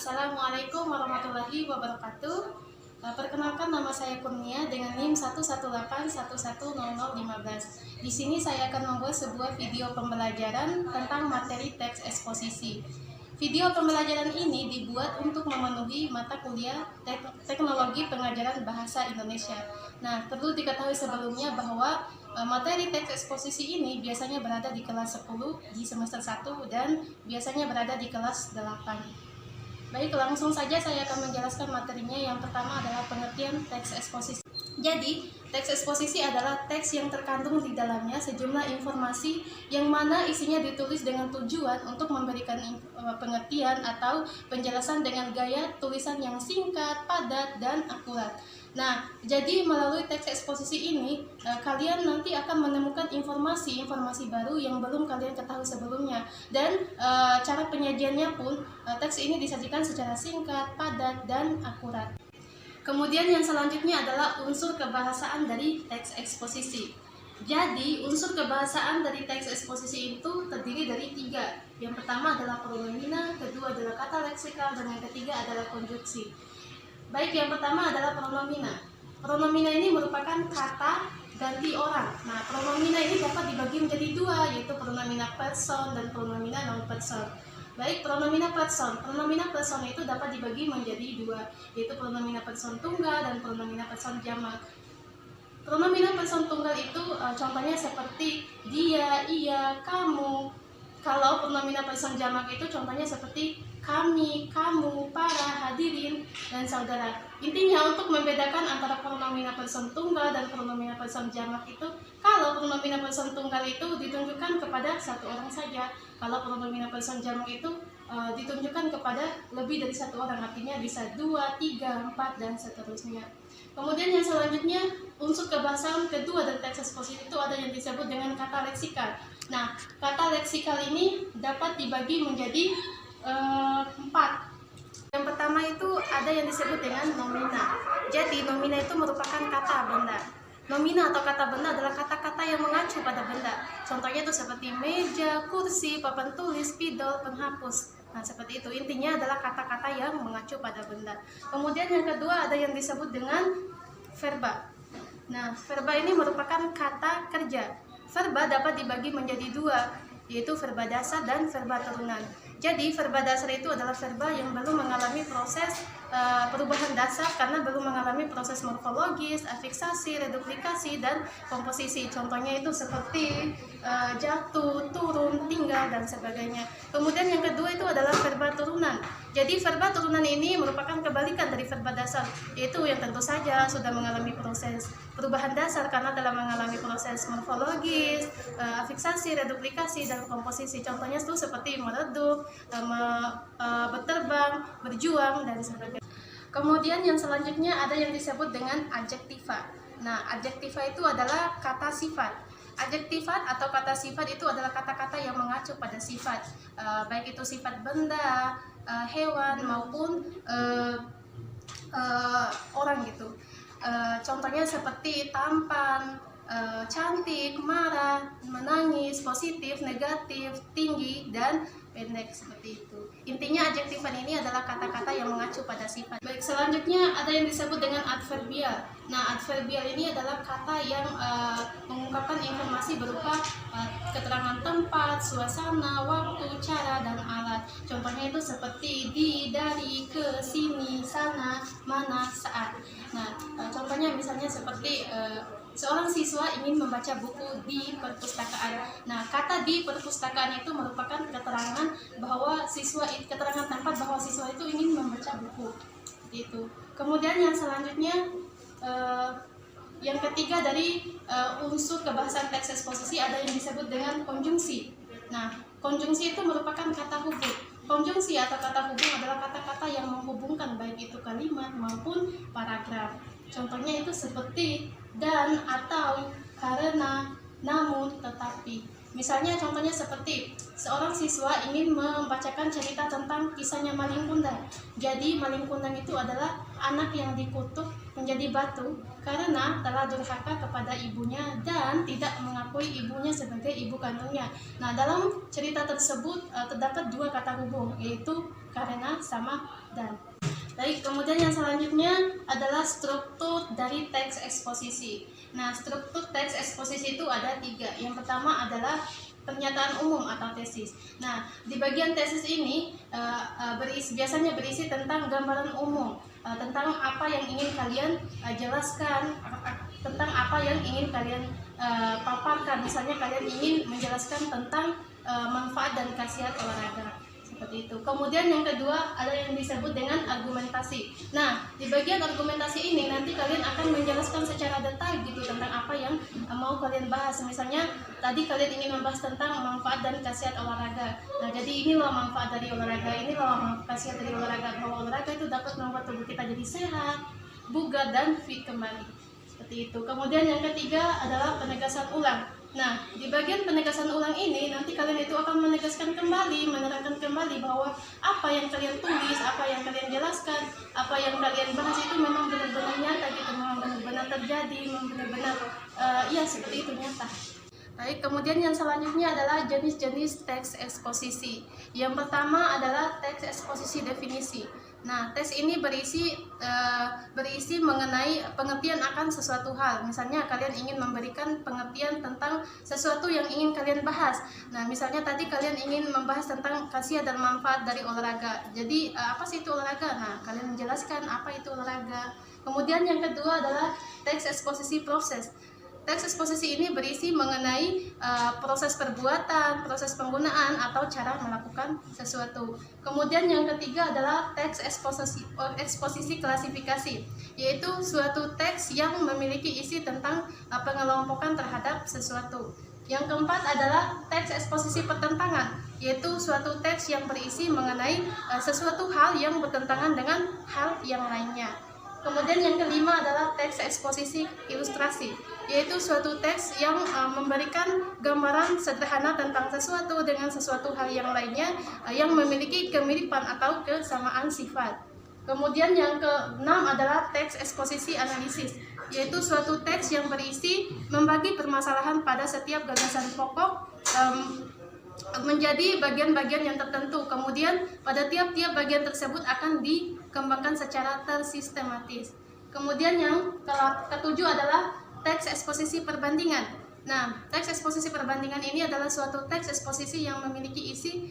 Assalamualaikum warahmatullahi wabarakatuh. Perkenalkan, nama saya Kurnia dengan NIM 118110015. Di sini saya akan membuat sebuah video pembelajaran tentang materi teks eksposisi. Video pembelajaran ini dibuat untuk memenuhi mata kuliah Teknologi Pengajaran Bahasa Indonesia. Nah, perlu diketahui sebelumnya bahwa materi teks eksposisi ini biasanya berada di kelas 10 di semester 1 dan biasanya berada di kelas 8. Baik, langsung saja saya akan menjelaskan materinya. Yang pertama adalah pengertian teks eksposisi. Jadi, teks eksposisi adalah teks yang terkandung di dalamnya sejumlah informasi yang mana isinya ditulis dengan tujuan untuk memberikan pengertian atau penjelasan dengan gaya tulisan yang singkat, padat, dan akurat. Nah, jadi melalui teks eksposisi ini, kalian nanti akan menemukan informasi-informasi baru yang belum kalian ketahui sebelumnya. Dan cara penyajiannya pun, teks ini disajikan secara singkat, padat, dan akurat. Kemudian yang selanjutnya adalah unsur kebahasaan dari teks eksposisi. Jadi, unsur kebahasaan dari teks eksposisi itu terdiri dari 3. Yang pertama adalah pronomina, kedua adalah kata leksikal, dan yang ketiga adalah konjungsi. Baik, yang pertama adalah pronomina. Pronomina ini merupakan kata ganti orang. Nah, pronomina ini dapat dibagi menjadi 2, yaitu pronomina person dan pronomina non-person. Baik, pronomina person. Pronomina person itu dapat dibagi menjadi 2, yaitu pronomina person tunggal dan pronomina person jamak. Pronomina person tunggal itu contohnya seperti dia, ia, kamu. Kalau pronomina person jamak itu contohnya seperti kami, kamu, para, hadirin, dan saudara. Intinya untuk membedakan antara pronomina person tunggal dan pronomina person jamak itu, kalau pronomina person tunggal itu ditunjukkan kepada satu orang saja. Kalau pronomina person jamak itu ditunjukkan kepada lebih dari satu orang, artinya bisa 2, 3, 4, dan seterusnya. Kemudian yang selanjutnya, unsur kebahasaan kedua dari teks eksposisi itu ada yang disebut dengan kata leksikal. Nah, kata leksikal ini dapat dibagi menjadi 4. Yang pertama itu ada yang disebut dengan nomina. Jadi nomina itu merupakan kata benda. Nomina atau kata benda adalah kata-kata yang mengacu pada benda. Contohnya itu seperti meja, kursi, papan tulis, spidol, penghapus. Nah, seperti itu. Intinya adalah kata-kata yang mengacu pada benda. Kemudian yang kedua ada yang disebut dengan verba. Nah, verba ini merupakan kata kerja. Verba dapat dibagi menjadi 2, yaitu verba dasar dan verba turunan. Jadi verba dasar itu adalah verba yang belum mengalami proses perubahan dasar karena belum mengalami proses morfologis, afiksasi, reduplikasi, dan komposisi. Contohnya itu seperti jatuh, turun, tinggal, dan sebagainya. Kemudian yang kedua itu adalah verba turunan. Jadi verba turunan ini merupakan kebalikan dari verba dasar, yaitu yang tentu saja sudah mengalami proses perubahan dasar karena telah mengalami proses morfologis, afiksasi, reduplikasi, dan komposisi. Contohnya itu seperti meredup, berterbang, berjuang, dan sebagainya. Kemudian yang selanjutnya ada yang disebut dengan adjektiva. Nah, adjektiva itu adalah kata sifat. Adjektifat atau kata sifat itu adalah kata-kata yang mengacu pada sifat, baik itu sifat benda, hewan, maupun orang gitu. Contohnya seperti tampan, cantik, marah, menangis, positif, negatif, tinggi, dan pendek, seperti itu. Intinya adjektifan ini adalah kata-kata yang mengacu pada sifat. Baik, selanjutnya ada yang disebut dengan adverbial. Nah, adverbial ini adalah kata yang mengungkapkan informasi berupa keterangan tempat, suasana, waktu, cara, dan alat. Contohnya itu seperti di, dari, ke, sini, sana, mana, saat. Nah, contohnya misalnya seperti seorang siswa ingin membaca buku di perpustakaan. Nah, kata di perpustakaan itu merupakan keterangan bahwa keterangan tempat bahwa siswa itu ingin membaca buku. Itu. Kemudian yang selanjutnya, yang ketiga dari unsur kebahasaan teks eksposisi ada yang disebut dengan konjungsi. Nah, konjungsi itu merupakan kata hubung. Konjungsi atau kata hubung adalah kata-kata yang menghubungkan baik itu kalimat maupun paragraf. Contohnya itu seperti dan, atau, karena, namun, tetapi. Misalnya contohnya seperti seorang siswa ingin membacakan cerita tentang kisahnya Maling Kundang. Jadi Maling Kundang itu adalah anak yang dikutuk menjadi batu karena telah durhaka kepada ibunya dan tidak mengakui ibunya sebagai ibu kandungnya. Nah, dalam cerita tersebut terdapat dua kata hubung, yaitu karena sama dan. Baik, kemudian yang selanjutnya adalah struktur dari teks eksposisi. Nah, struktur teks eksposisi itu ada tiga. Yang pertama adalah pernyataan umum atau tesis. Nah, di bagian tesis ini biasanya berisi tentang gambaran umum, tentang apa yang ingin kalian jelaskan, tentang apa yang ingin kalian paparkan. Misalnya kalian ingin menjelaskan tentang manfaat dan khasiat olahraga. Seperti itu. Kemudian yang kedua ada yang disebut dengan argumentasi. Nah, di bagian argumentasi ini nanti kalian akan menjelaskan secara detail gitu tentang apa yang mau kalian bahas. Misalnya tadi kalian ingin membahas tentang manfaat dan khasiat olahraga. Nah, jadi inilah manfaat dari olahraga, inilah khasiat dari olahraga, bahwa olahraga itu dapat membuat tubuh kita jadi sehat, bugar dan fit kembali. Seperti itu. Kemudian yang ketiga adalah penegasan ulang. Nah, di bagian penegasan ulang ini nanti kalian itu akan menegaskan kembali, menerangkan kembali bahwa apa yang kalian tulis, apa yang kalian jelaskan, apa yang kalian bahas itu memang benar-benar nyata gitu, memang benar-benar terjadi, memang benar-benar seperti itu nyata. Baik, kemudian yang selanjutnya adalah jenis-jenis teks eksposisi. Yang pertama adalah teks eksposisi definisi. Nah, teks ini berisi mengenai pengertian akan sesuatu hal. Misalnya kalian ingin memberikan pengertian tentang sesuatu yang ingin kalian bahas. Nah, misalnya tadi kalian ingin membahas tentang khasiat dan manfaat dari olahraga. Jadi, apa sih itu olahraga? Nah, kalian menjelaskan apa itu olahraga. Kemudian yang kedua adalah teks eksposisi proses. Teks eksposisi ini berisi mengenai proses perbuatan, proses penggunaan, atau cara melakukan sesuatu. Kemudian yang ketiga adalah teks eksposisi klasifikasi, yaitu suatu teks yang memiliki isi tentang pengelompokan terhadap sesuatu. Yang keempat adalah teks eksposisi pertentangan, yaitu suatu teks yang berisi mengenai sesuatu hal yang bertentangan dengan hal yang lainnya. Kemudian yang kelima adalah teks eksposisi ilustrasi, yaitu suatu teks yang memberikan gambaran sederhana tentang sesuatu dengan sesuatu hal yang lainnya yang memiliki kemiripan atau kesamaan sifat. Kemudian yang keenam adalah teks eksposisi analisis, yaitu suatu teks yang berisi membagi permasalahan pada setiap gagasan pokok menjadi bagian-bagian yang tertentu. Kemudian pada tiap-tiap bagian tersebut akan dikembangkan secara tersistematis. Kemudian yang ketujuh adalah teks eksposisi perbandingan. Nah, teks eksposisi perbandingan ini adalah suatu teks eksposisi yang memiliki isi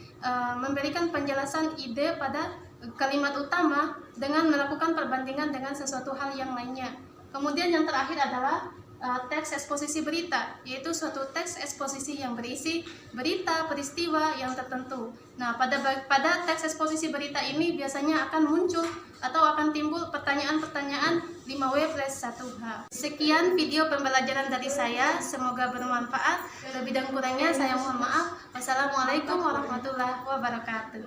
memberikan penjelasan ide pada kalimat utama dengan melakukan perbandingan dengan sesuatu hal yang lainnya. Kemudian yang terakhir adalah teks eksposisi berita, yaitu suatu teks eksposisi yang berisi berita peristiwa yang tertentu. Nah, pada teks eksposisi berita ini biasanya akan muncul atau akan timbul pertanyaan-pertanyaan 5W+1H. Sekian video pembelajaran dari saya, semoga bermanfaat. Lebih dan kurangnya saya mohon maaf. Wassalamualaikum warahmatullahi wabarakatuh.